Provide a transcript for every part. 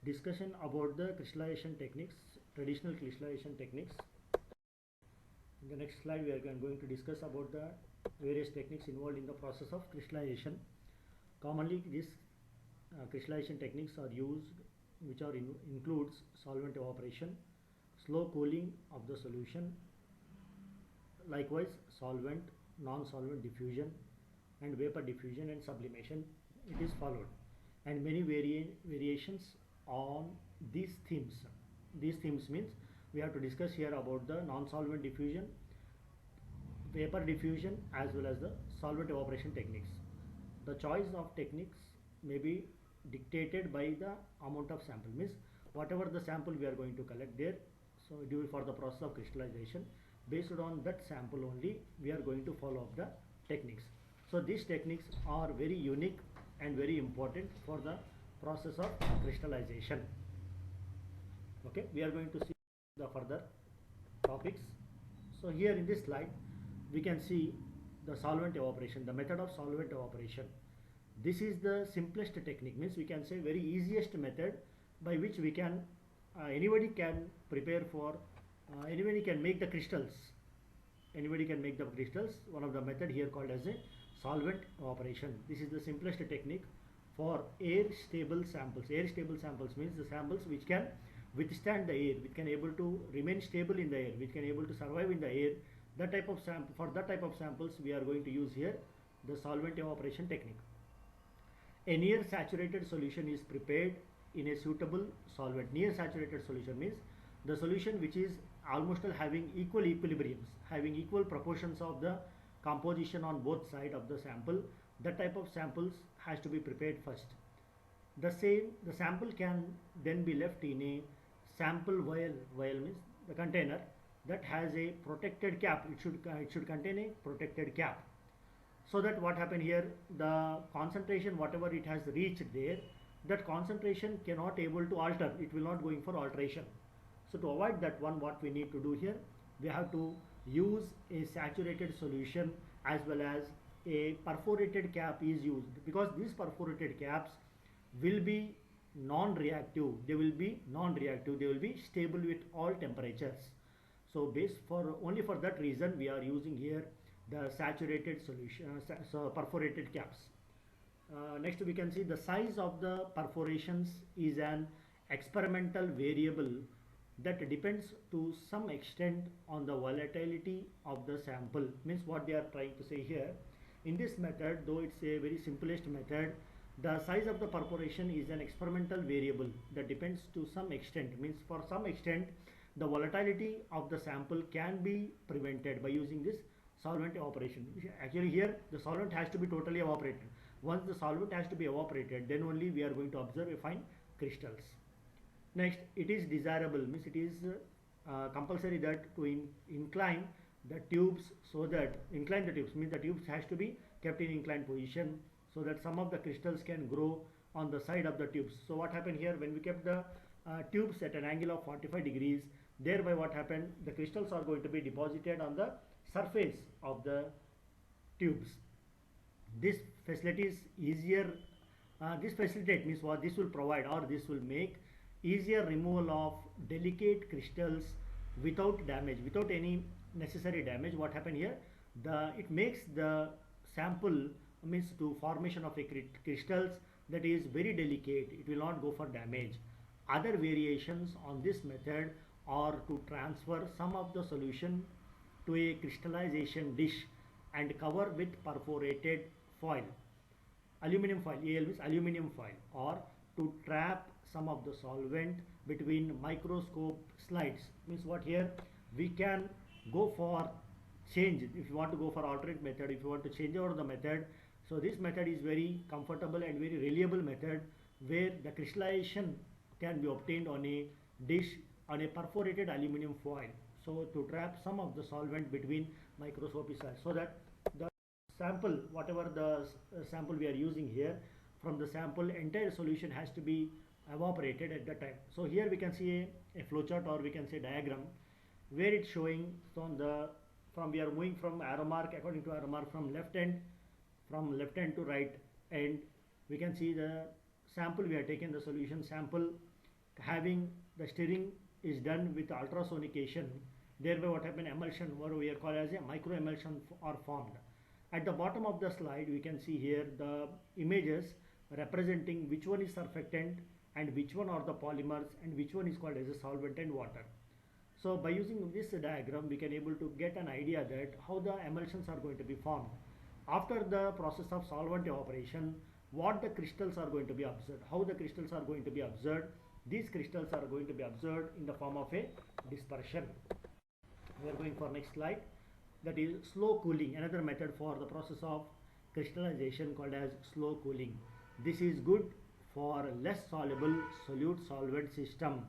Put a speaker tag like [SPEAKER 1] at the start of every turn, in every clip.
[SPEAKER 1] discussion about the crystallization techniques, traditional crystallization techniques. In the next slide, we are going to discuss about the various techniques involved in the process of crystallization. Commonly, these crystallization techniques are used, which are includes solvent evaporation, slow cooling of the solution, likewise solvent, non-solvent diffusion, and vapor diffusion and sublimation. It is followed, and many variations on these themes. These themes means we have to discuss here about the non-solvent diffusion, vapor diffusion, as well as the solvent evaporation techniques. The choice of techniques may be dictated by the amount of sample, means whatever the sample we are going to collect there, so due for the process of crystallization, based on that sample only we are going to follow up the techniques. So these techniques are very unique and very important for the process of crystallization. Okay, we are going to see the further topics. So here in this slide we can see the solvent evaporation, the method of solvent evaporation. This is the simplest technique, means we can say very easiest method by which we can anybody can prepare for anybody can make the crystals. Anybody can make the crystals. One of the method here called as a solvent evaporation. This is the simplest technique for air stable samples. Air stable samples means the samples which can withstand the air, which can able to remain stable in the air, which can able to survive in the air. That type of sample, for that type of samples we are going to use here the solvent evaporation technique. A near saturated solution is prepared in a suitable solvent. Near saturated solution means the solution which is almost having equal equilibriums, having equal proportions of the composition on both sides of the sample. That type of samples has to be prepared first. The sample can then be left in a sample vial. Vial means the container that has a protected cap. It should contain a protected cap, so that what happen here, the concentration whatever it has reached there, that concentration cannot able to alter, it will not going for alteration. So to avoid that one, what we need to do here, we have to use a saturated solution as well as a perforated cap is used, because these perforated caps will be non-reactive. They will be non-reactive, they will be stable with all temperatures. So only for that reason we are using here the saturated solution, so perforated caps. Next we can see the size of the perforations is an experimental variable that depends to some extent on the volatility of the sample. Means what they are trying to say here, in this method, though it's a very simplest method, the size of the perforation is an experimental variable that depends to some extent, means for some extent the volatility of the sample can be prevented by using this solvent evaporation. Actually here the solvent has to be totally evaporated. Once the solvent has to be evaporated, then only we are going to observe a fine crystals. Next, it is desirable, means it is compulsory that to incline the tubes, so that incline the tubes means the tubes has to be kept in inclined position, so that some of the crystals can grow on the side of the tubes. So what happened here, when we kept the tubes at an angle of 45 degrees, thereby what happened, the crystals are going to be deposited on the surface of the tubes. This facility is easier, this facilitate means what this will provide, or this will make easier removal of delicate crystals without damage, without any necessary damage. What happened here, it makes the sample, means to formation of a crystals that is very delicate, it will not go for damage. Other variations on this method are to transfer some of the solution to a crystallization dish and cover with perforated foil, aluminum foil, AL means aluminum foil, or to trap some of the solvent between microscope slides. Means what here, we can go for change, if you want to go for alternate method, if you want to change over the method. So this method is very comfortable and very reliable method, where the crystallization can be obtained on a dish on a perforated aluminum foil, so to trap some of the solvent between microscopic slides, so that the sample, whatever the sample we are using here, from the sample entire solution has to be evaporated at that time. So here we can see a flowchart, or we can say diagram, where it's showing from we are moving from arrow mark, according to arrow mark, from left hand to right end. We can see the sample we have taken, the solution sample having the stirring is done with ultrasonication. Thereby what happen, emulsion, what we are called as a micro emulsion are formed. At the bottom of the slide we can see here the images representing which one is surfactant and which one are the polymers and which one is called as a solvent and water. So by using this diagram we can able to get an idea that how the emulsions are going to be formed. After the process of solvent evaporation, what the crystals are going to be observed, how the crystals are going to be observed. These crystals are going to be observed in the form of a dispersion. We are going for next slide, that is slow cooling, another method for the process of crystallization called as slow cooling. This is good for less soluble solute solvent system.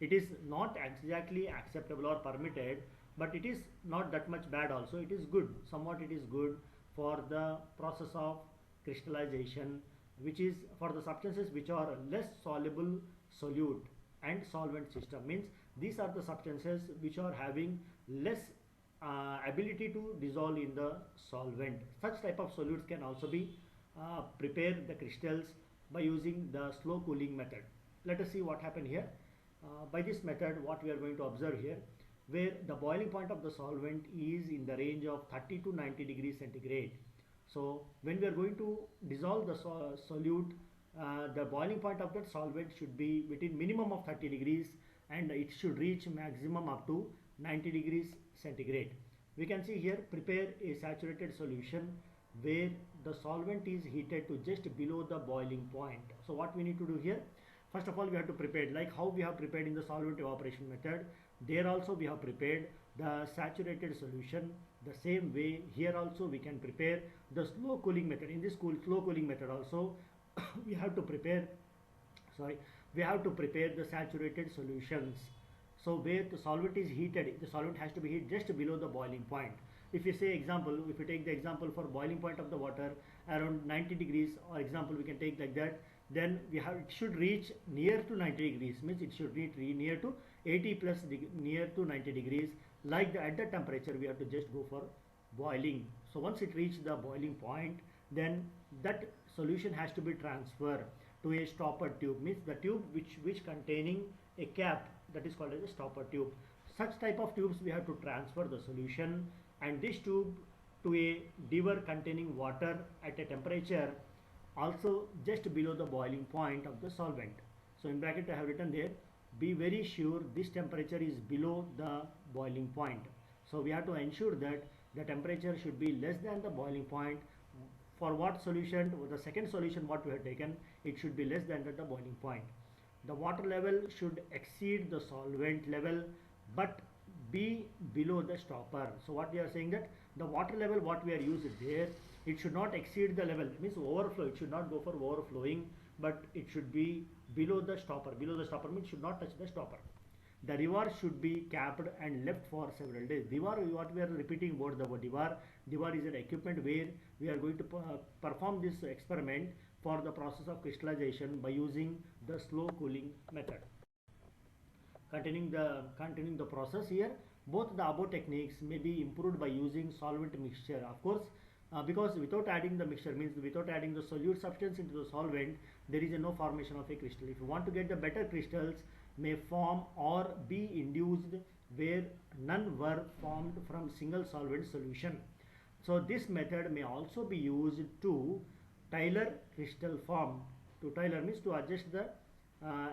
[SPEAKER 1] It is not exactly acceptable or permitted, but it is not that much bad also. It is good, somewhat it is good for the process of crystallization, which is for the substances which are less soluble solute and solvent system. Means these are the substances which are having less ability to dissolve in the solvent. Such type of solutes can also be prepare the crystals by using the slow cooling method. Let us see what happened here. By this method what we are going to observe here, where the boiling point of the solvent is in the range of 30 to 90 degrees centigrade. So when we are going to dissolve the solute, the boiling point of that solvent should be between minimum of 30 degrees and it should reach maximum up to 90 degrees centigrade. We can see here, prepare a saturated solution where the solvent is heated to just below the boiling point. So what we need to do here, first of all we have to prepare like how we have prepared in the solvent evaporation method. There also we have prepared the saturated solution. The same way here also we can prepare the slow cooling method. In this slow cooling method also we have to prepare the saturated solutions. So where the solvent is heated, the solvent has to be heated just below the boiling point. If you say example, if you take the example for boiling point of the water around 90 degrees, or example we can take like that, then it should reach near to 90 degrees, means it should reach near to 80 plus near to 90 degrees. Like at that temperature we have to just go for boiling. So once it reaches the boiling point, then that solution has to be transferred to a stopper tube, means the tube which containing a cap, that is called as a stopper tube. Such type of tubes we have to transfer the solution, and this tube to a diver containing water at a temperature also just below the boiling point of the solvent. So in bracket I have written there, be very sure this temperature is below the boiling point. So we have to ensure that the temperature should be less than the boiling point. For what solution? The second solution what we have taken, it should be less than the boiling point. The water level should exceed the solvent level but be below the stopper. So what we are saying, that the water level what we are using there, it should not exceed the level, it means overflow, it should not go for overflowing, but it should be below the stopper. Below the stopper means should not touch the stopper. The divar should be capped and left for several days. Divar, what we are repeating about the divar, divar is an equipment where we are going to perform this experiment for the process of crystallization by using the slow cooling method. Continuing the process here, both the above techniques may be improved by using solvent mixture, of course, because without adding the mixture, means without adding the solute substance into the solvent, there is no formation of a crystal. If you want to get the better crystals, may form or be induced where none were formed from single solvent solution. So this method may also be used to tailor crystal form. To tailor means to adjust the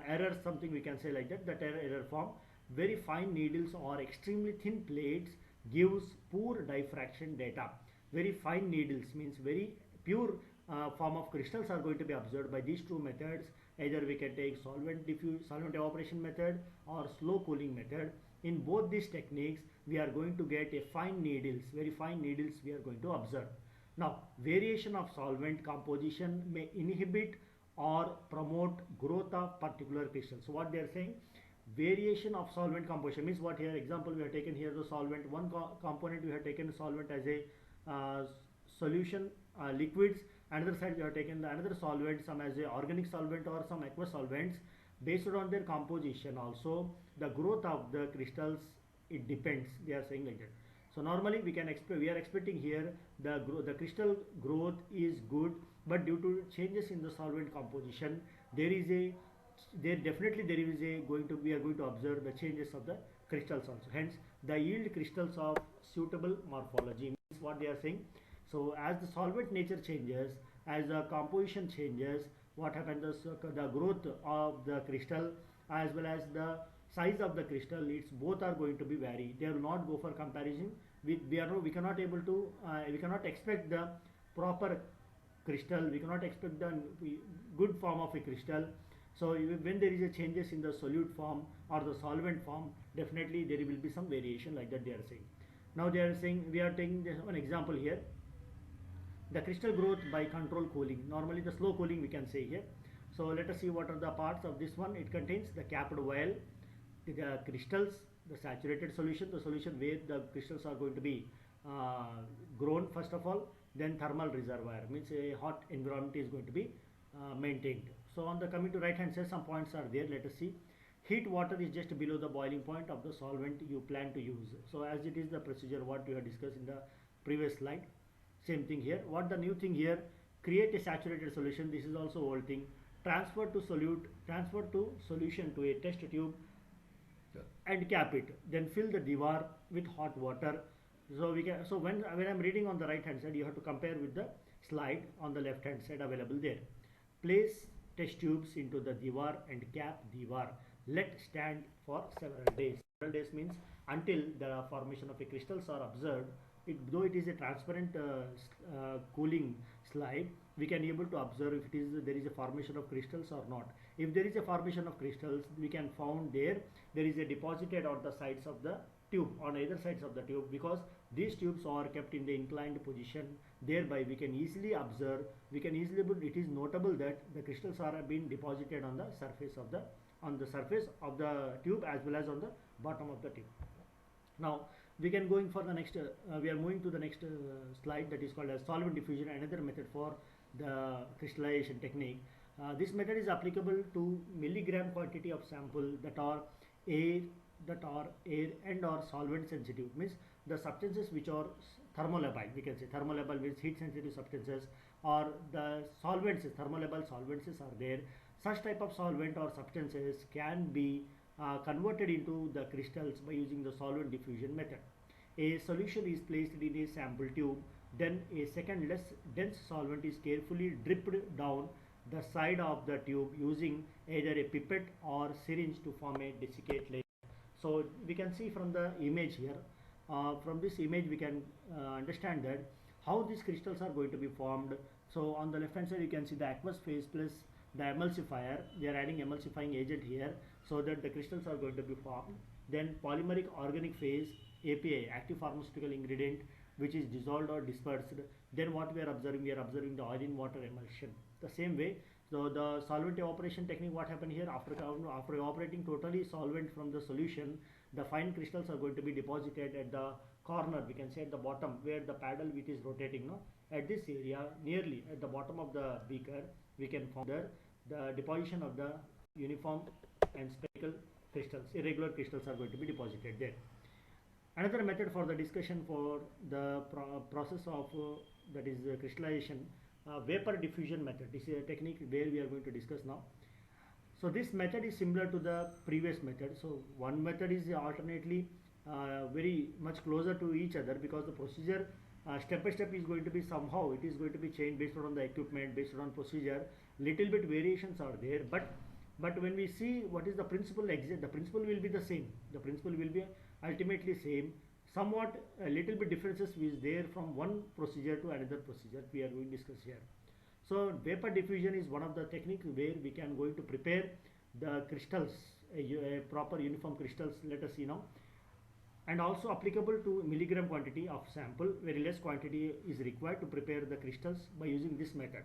[SPEAKER 1] error, something we can say like that, that error form. Very fine needles or extremely thin plates gives poor diffraction data. Very fine needles means very pure form of crystals are going to be observed by these two methods. Either we can take solvent evaporation method or slow cooling method. In both these techniques we are going to get a fine needles, very fine needles we are going to observe. Now variation of solvent composition may inhibit or promote growth of particular crystals. So what they are saying, variation of solvent composition means what here, example we have taken here the solvent, one component we have taken solvent as a solution liquids, another side we have taken the another solvent, some as a organic solvent or some aqueous solvents. Based on their composition also the growth of the crystals, it depends, they are saying like that. So normally we are expecting here the crystal growth is good, but due to changes in the solvent composition there is a there definitely there is a going to we are going to observe the changes of the crystals also. Hence the yield crystals of suitable morphology means what they are saying. So as the solvent nature changes, as the composition changes, what happens is the growth of the crystal as well as the size of the crystal, it's both are going to be vary. They will not go for comparison. We cannot able to we cannot expect the proper crystal. We cannot expect the good form of a crystal. So when there is a changes in the solute form or the solvent form, definitely there will be some variation like that they are saying. Now they are saying, we are taking one example here. The crystal growth by controlled cooling. Normally the slow cooling we can say here. So let us see what are the parts of this one. It contains the capped vial, the crystals, the saturated solution, the solution where the crystals are going to be grown first of all, then thermal reservoir means a hot environment is going to be maintained. So on the coming to right hand side, some points are there. Let us see. Heat water is just below the boiling point of the solvent you plan to use. So as it is the procedure what we have discussed in the previous slide, same thing here. What the new thing here, create a saturated solution. This is also old thing. Transfer to solution to a test tube and cap it, then fill the diwar with hot water. So we can, so when I'm reading on the right hand side, you have to compare with the slide on the left hand side available there. Place test tubes into the diwar and cap diwar. Let stand for several days. Several days means until the formation of a crystals are observed. Though it is a transparent cooling slide, we can able to observe if there is a formation of crystals or not. If there is a formation of crystals, we can found there is a deposited on the sides of the tube, on either sides of the tube, because these tubes are kept in the inclined position. Thereby we can easily observe, it is notable that the crystals are being deposited on the surface of the tube as well as on the bottom of the tube. Now we can going for the next we are moving to the next slide, that is called as solvent diffusion, another method for the crystallization technique. This method is applicable to milligram quantity of sample that are air and or solvent sensitive, means the substances which are thermolabile, we can say thermolabile means heat sensitive substances, or the solvents, thermolabile solvents are there. Such type of solvent or substances can be converted into the crystals by using the solvent diffusion method. A solution is placed in a sample tube, then a second less dense solvent is carefully dripped down the side of the tube using either a pipette or syringe to form a desiccate layer. So we can see from the image here, from this image we can understand that how these crystals are going to be formed. So on the left hand side you can see the aqueous phase plus the emulsifier. They are adding emulsifying agent here so that the crystals are going to be formed. Then polymeric organic phase, API, active pharmaceutical ingredient, which is dissolved or dispersed. Then what we are observing the oil in water emulsion. The same way, so the solvent evaporation technique, what happened here, after evaporating totally solvent from the solution, the fine crystals are going to be deposited at the corner, we can say at the bottom where the paddle which is rotating, no? At this area, nearly at the bottom of the beaker, we can form the deposition of the uniform and spherical crystals. Irregular crystals are going to be deposited there. Another method for the discussion for the process of that is crystallization, vapor diffusion method. This is a technique where we are going to discuss now. So this method is similar to the previous method. So one method is alternately very much closer to each other, because the procedure step by step is going to be somehow it is going to be changed based on the equipment, based on procedure. Little bit variations are there, but when we see what is the principle, the principle will be the same. The principle will be ultimately same. Somewhat a little bit differences is there from one procedure to another procedure we are going to discuss here. So vapor diffusion is one of the techniques where we can going to prepare the crystals, a proper uniform crystals, let us see now, and also applicable to milligram quantity of sample. Very less quantity is required to prepare the crystals by using this method.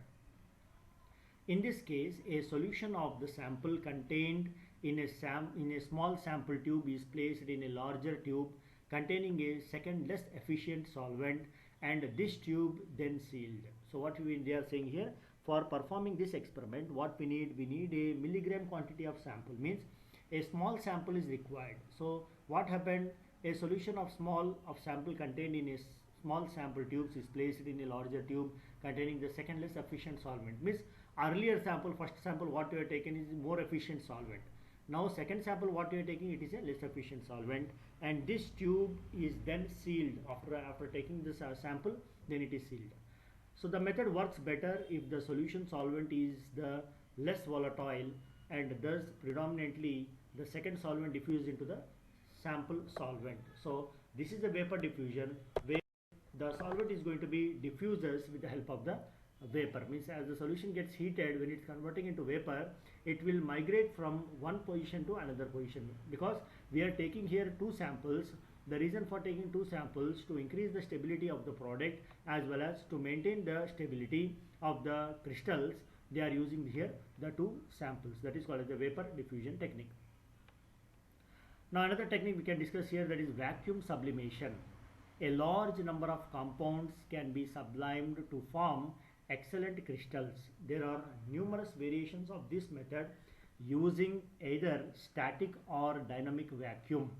[SPEAKER 1] In this case, a solution of the sample contained in a small sample tube is placed in a larger tube containing a second less efficient solvent, and this tube then sealed. So what they are saying here, for performing this experiment, what we need a milligram quantity of sample, means a small sample is required. So what happened, a solution of sample contained in a small sample tubes is placed in a larger tube containing the second less efficient solvent, means Earlier sample, first sample what you have taken is more efficient solvent. Now second sample what you are taking, it is a less efficient solvent, and this tube is then sealed after taking this sample, then it is sealed. So the method works better if the solution solvent is the less volatile, and thus predominantly the second solvent diffused into the sample solvent. So this is a vapor diffusion where the solvent is going to be diffuses with the help of the vapor. Means as the solution gets heated, when it's converting into vapor, it will migrate from one position to another position, because we are taking here two samples. The reason for taking two samples, to increase the stability of the product as well as to maintain the stability of the crystals, they are using here the two samples. That is called as the vapor diffusion technique. Now another technique we can discuss here, that is vacuum sublimation. A large number of compounds can be sublimed to form excellent crystals. There are numerous variations of this method using either static or dynamic vacuum.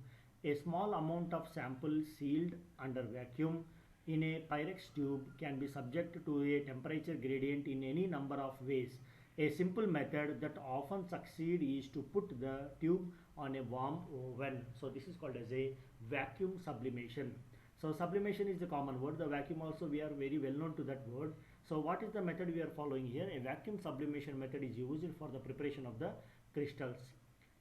[SPEAKER 1] A small amount of sample sealed under vacuum in a Pyrex tube can be subject to a temperature gradient in any number of ways. A simple method that often succeeds is to put the tube on a warm oven. So this is called as a vacuum sublimation. So sublimation is the common word. The vacuum also, we are very well known to that word. So what is the method we are following here? A vacuum sublimation method is used for the preparation of the crystals.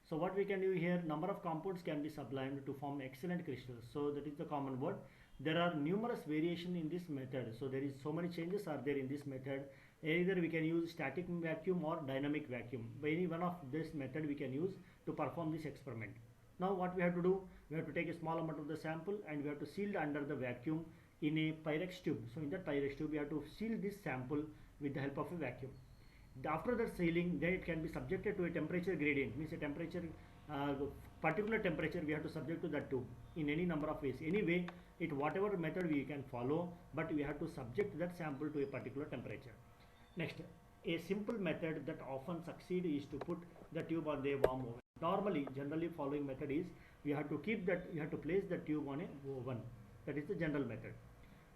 [SPEAKER 1] So what we can do here, number of compounds can be sublimed to form excellent crystals. So that is the common word. There are numerous variations in this method. So there is so many changes are there in this method. Either we can use static vacuum or dynamic vacuum. By any one of this method we can use to perform this experiment. Now what we have to do, we have to take a small amount of the sample and we have to seal under the vacuum in a Pyrex tube. So in that Pyrex tube we have to seal this sample with the help of a vacuum. After that sealing, then it can be subjected to a temperature gradient, means a temperature, particular temperature we have to subject to that tube in any number of ways. Anyway, it whatever method we can follow, but we have to subject that sample to a particular temperature. Next, a simple method that often succeeds is to put the tube on the warm oven. Normally, generally following method is we have to keep that, you have to place the tube on a oven. That is the general method.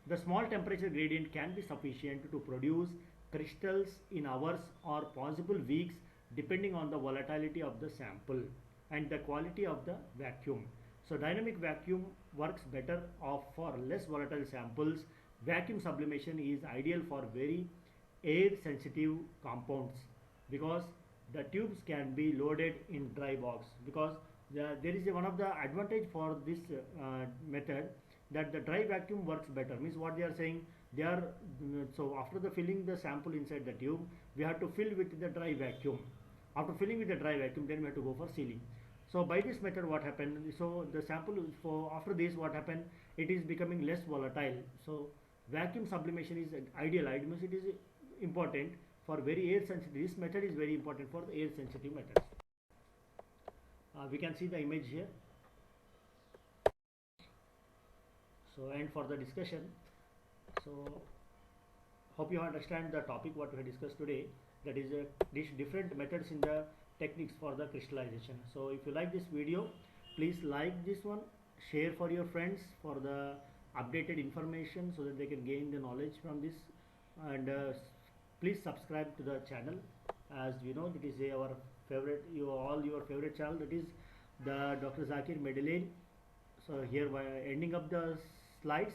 [SPEAKER 1] The small temperature gradient can be sufficient to produce crystals in hours or possible weeks, depending on the volatility of the sample and the quality of the vacuum. So dynamic vacuum works better for less volatile samples. Vacuum sublimation is ideal for very air sensitive compounds, because the tubes can be loaded in dry box, because there is one of the advantage for this method, that the dry vacuum works better. Means what they are saying, they are so after the filling the sample inside the tube, we have to fill with the dry vacuum. After filling with the dry vacuum, then we have to go for sealing. So by this method what happened, so the sample for after this what happened, it is becoming less volatile. So vacuum sublimation is ideal. It means it is important for very air sensitive. This method is very important for the air sensitive methods. We can see the image here. So and for the discussion, so hope you understand the topic what we have discussed today, that is different methods in the techniques for the crystallization. So if you like this video, please like this one, share for your friends for the updated information so that they can gain the knowledge from this, and please subscribe to the channel. As you know, it is our favorite, your favorite channel, that is the Dr. Zakir Medellin. So here by ending up the slides,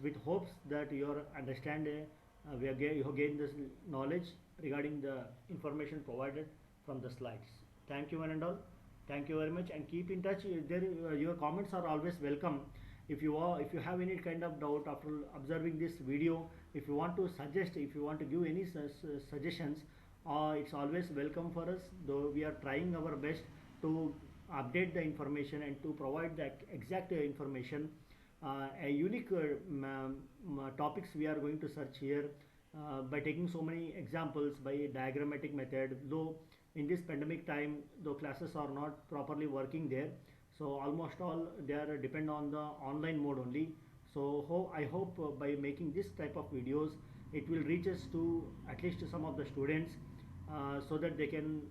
[SPEAKER 1] with hopes that you understand, you have gained this knowledge regarding the information provided from the slides. Thank you one and all. Thank you very much, and keep in touch. Your comments are always welcome. If you have any kind of doubt after observing this video, if you want to suggest, if you want to give any suggestions, it's always welcome for us. Though we are trying our best to update the information and to provide the exact information. A unique topics we are going to search here by taking so many examples by diagrammatic method. Though in this pandemic time, though classes are not properly working there, so almost all they are depend on the online mode only. So I hope by making this type of videos, it will reach us to at least some of the students, so that they can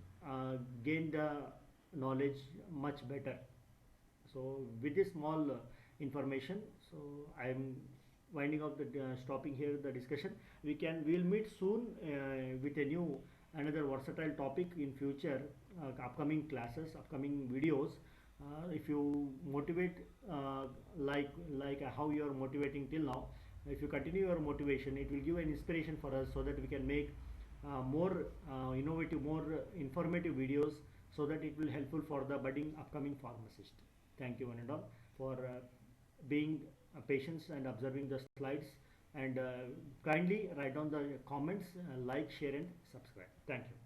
[SPEAKER 1] gain the knowledge much better. So with this small information, so I am winding up the stopping here the discussion. We'll meet soon with a new another versatile topic in future, upcoming classes, upcoming videos. If you motivate like how you are motivating till now, if you continue your motivation, it will give an inspiration for us so that we can make more innovative, more informative videos, so that it will helpful for the budding upcoming pharmacist. Thank you one and all for being patient and observing the slides, and kindly write down the comments, like, share and subscribe. Thank you.